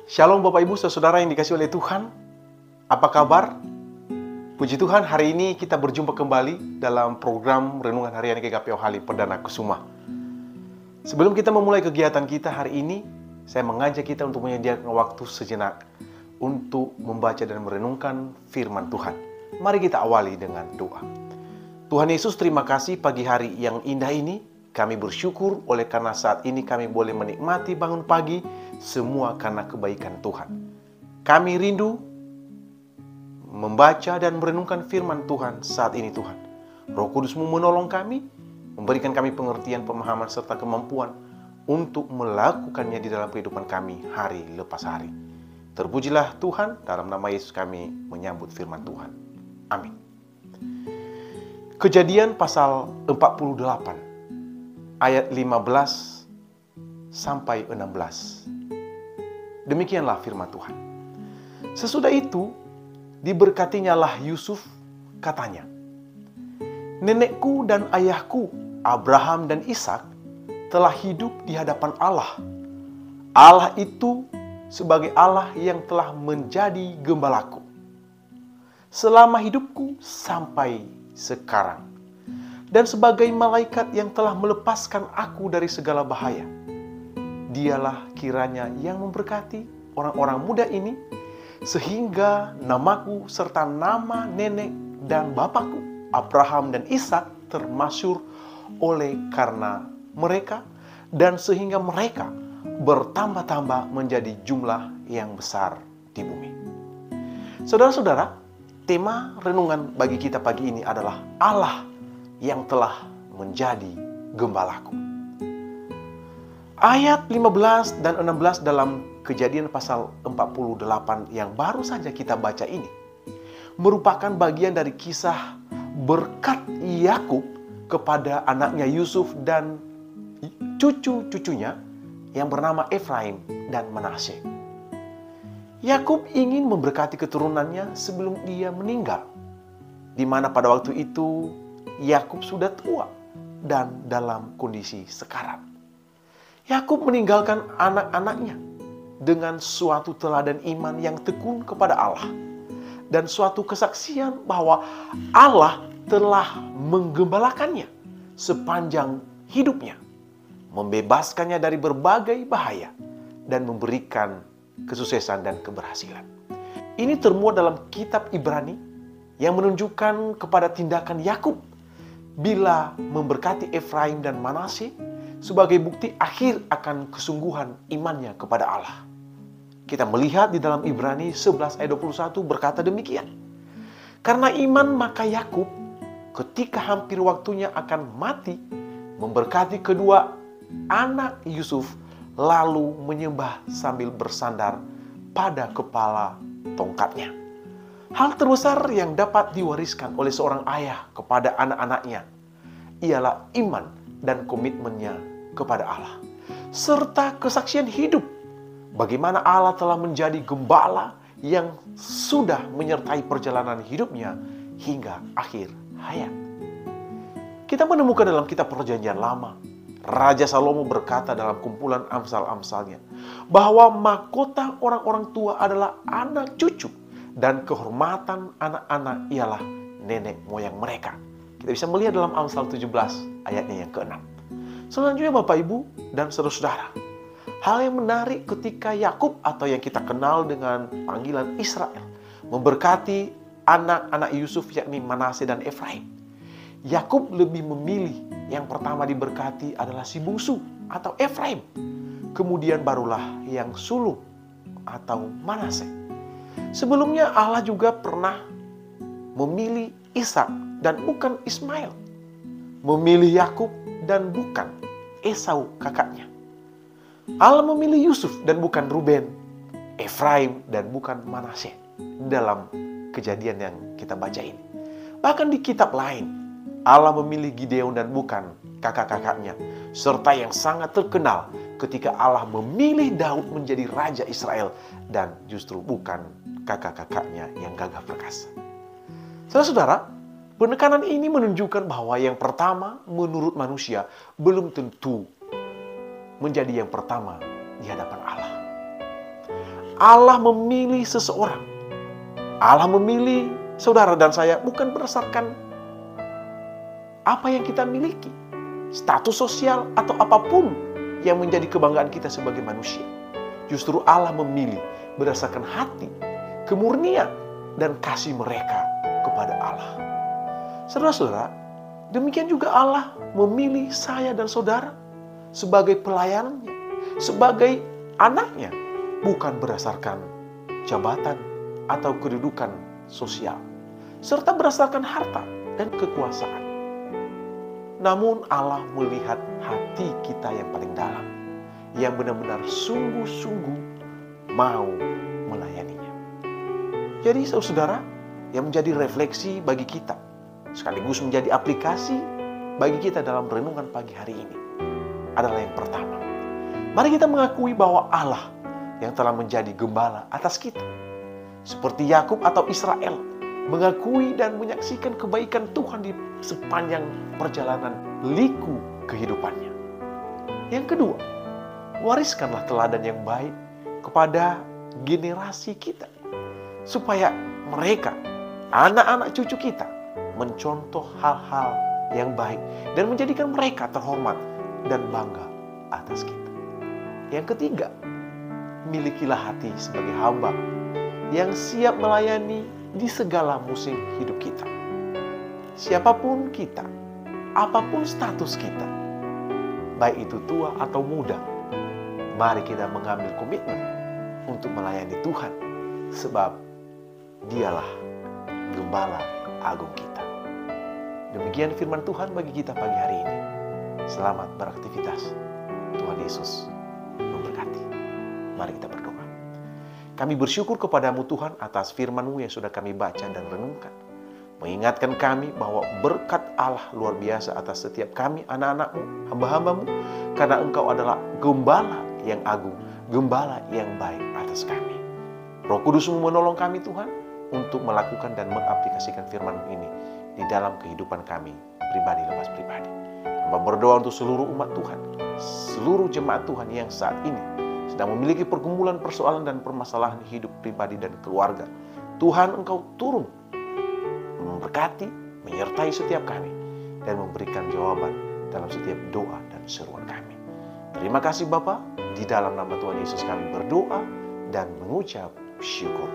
Shalom Bapak Ibu Saudara yang dikasihi oleh Tuhan. Apa kabar? Puji Tuhan, hari ini kita berjumpa kembali dalam program Renungan Harian GKPO Halim Perdana Kusuma. Sebelum kita memulai kegiatan kita hari ini, saya mengajak kita untuk menyediakan waktu sejenak untuk membaca dan merenungkan firman Tuhan. Mari kita awali dengan doa. Tuhan Yesus, terima kasih pagi hari yang indah ini. Kami bersyukur oleh karena saat ini kami boleh menikmati bangun pagi, semua karena kebaikan Tuhan. Kami rindu membaca dan merenungkan firman Tuhan saat ini Tuhan. Roh Kudus-Mu menolong kami, memberikan kami pengertian, pemahaman, serta kemampuan untuk melakukannya di dalam kehidupan kami hari lepas hari. Terpujilah Tuhan, dalam nama Yesus kami menyambut firman Tuhan. Amin. Kejadian pasal 48. Ayat 15 sampai 16. Demikianlah firman Tuhan. Sesudah itu, diberkatinyalah Yusuf, katanya, "Nenekku dan ayahku, Abraham dan Ishak, telah hidup di hadapan Allah. Allah itu sebagai Allah yang telah menjadi gembalaku selama hidupku sampai sekarang. Dan sebagai malaikat yang telah melepaskan aku dari segala bahaya. Dialah kiranya yang memberkati orang-orang muda ini, sehingga namaku serta nama nenek dan bapakku, Abraham dan Ishak, termasyhur oleh karena mereka, dan sehingga mereka bertambah-tambah menjadi jumlah yang besar di bumi." Saudara-saudara, tema renungan bagi kita pagi ini adalah Allah yang telah menjadi gembalaku. Ayat 15 dan 16 dalam Kejadian pasal 48 yang baru saja kita baca ini merupakan bagian dari kisah berkat Yakub kepada anaknya Yusuf dan cucu-cucunya yang bernama Efraim dan Manasye. Yakub ingin memberkati keturunannya sebelum dia meninggal, di mana pada waktu itu Yakub sudah tua dan dalam kondisi sekarat. Yakub meninggalkan anak-anaknya dengan suatu teladan iman yang tekun kepada Allah dan suatu kesaksian bahwa Allah telah menggembalakannya sepanjang hidupnya, membebaskannya dari berbagai bahaya dan memberikan kesuksesan dan keberhasilan. Ini termuat dalam kitab Ibrani yang menunjukkan kepada tindakan Yakub bila memberkati Efraim dan Manasye sebagai bukti akhir akan kesungguhan imannya kepada Allah. Kita melihat di dalam Ibrani 11 ayat 21 berkata demikian. Karena iman maka Yakub ketika hampir waktunya akan mati memberkati kedua anak Yusuf, lalu menyembah sambil bersandar pada kepala tongkatnya. Hal terbesar yang dapat diwariskan oleh seorang ayah kepada anak-anaknya ialah iman dan komitmennya kepada Allah, serta kesaksian hidup bagaimana Allah telah menjadi gembala yang sudah menyertai perjalanan hidupnya hingga akhir hayat. Kita menemukan dalam kitab Perjanjian Lama, Raja Salomo berkata dalam kumpulan Amsal-Amsalnya bahwa mahkota orang-orang tua adalah anak cucu, dan kehormatan anak-anak ialah nenek moyang mereka. Kita bisa melihat dalam Amsal 17 ayatnya yang ke-6. Selanjutnya Bapak Ibu dan saudara-saudara, hal yang menarik ketika Yakub atau yang kita kenal dengan panggilan Israel memberkati anak-anak Yusuf yakni Manasye dan Efraim. Yakub lebih memilih yang pertama diberkati adalah si bungsu atau Efraim. Kemudian barulah yang sulung atau Manasye. Sebelumnya Allah juga pernah memilih Ishak dan bukan Ismail, memilih Yakub dan bukan Esau kakaknya. Allah memilih Yusuf dan bukan Ruben, Efraim dan bukan Manasye dalam kejadian yang kita baca ini. Bahkan di kitab lain, Allah memilih Gideon dan bukan kakak-kakaknya, serta yang sangat terkenal ketika Allah memilih Daud menjadi raja Israel dan justru bukan kakak-kakaknya yang gagah perkasa. Saudara-saudara, penekanan ini menunjukkan bahwa yang pertama menurut manusia belum tentu menjadi yang pertama di hadapan Allah. Allah memilih seseorang. Allah memilih saudara dan saya bukan berdasarkan apa yang kita miliki, status sosial atau apapun yang menjadi kebanggaan kita sebagai manusia. Justru Allah memilih berdasarkan hati, kemurnian, dan kasih mereka kepada Allah. Saudara-saudara, demikian juga Allah memilih saya dan saudara sebagai pelayanannya, sebagai anaknya, bukan berdasarkan jabatan atau kedudukan sosial, serta berdasarkan harta dan kekuasaan. Namun Allah melihat hati kita yang paling dalam, yang benar-benar sungguh-sungguh mau melayaninya. Jadi saudara, yang menjadi refleksi bagi kita, sekaligus menjadi aplikasi bagi kita dalam renungan pagi hari ini, adalah yang pertama. Mari kita mengakui bahwa Allah yang telah menjadi gembala atas kita. Seperti Yakub atau Israel, mengakui dan menyaksikan kebaikan Tuhan di sepanjang perjalanan liku kehidupannya. Yang kedua, wariskanlah teladan yang baik kepada generasi kita, supaya mereka, anak-anak cucu kita, mencontoh hal-hal yang baik dan menjadikan mereka terhormat dan bangga atas kita. Yang ketiga, milikilah hati sebagai hamba yang siap melayani di segala musim hidup kita. Siapapun kita, apapun status kita, baik itu tua atau muda, mari kita mengambil komitmen untuk melayani Tuhan, sebab Dialah Gembala Agung kita. Demikian firman Tuhan bagi kita pagi hari ini. Selamat beraktivitas. Tuhan Yesus memberkati. Mari kita berdoa. Kami bersyukur kepadamu Tuhan atas firman-Mu yang sudah kami baca dan renungkan. Mengingatkan kami bahwa berkat Allah luar biasa atas setiap kami, anak-anak-Mu, hamba-hamba-Mu, karena Engkau adalah Gembala yang agung, Gembala yang baik atas kami. Roh Kudus-Mu menolong kami Tuhan untuk melakukan dan mengaplikasikan firman-Mu ini di dalam kehidupan kami, pribadi lepas pribadi. Hamba berdoa untuk seluruh umat Tuhan, seluruh jemaat Tuhan yang saat ini sedang memiliki pergumulan, persoalan, dan permasalahan hidup pribadi dan keluarga. Tuhan, Engkau turun, memberkati, menyertai setiap kami, dan memberikan jawaban dalam setiap doa dan seruan kami. Terima kasih Bapa, di dalam nama Tuhan Yesus kami berdoa dan mengucap syukur.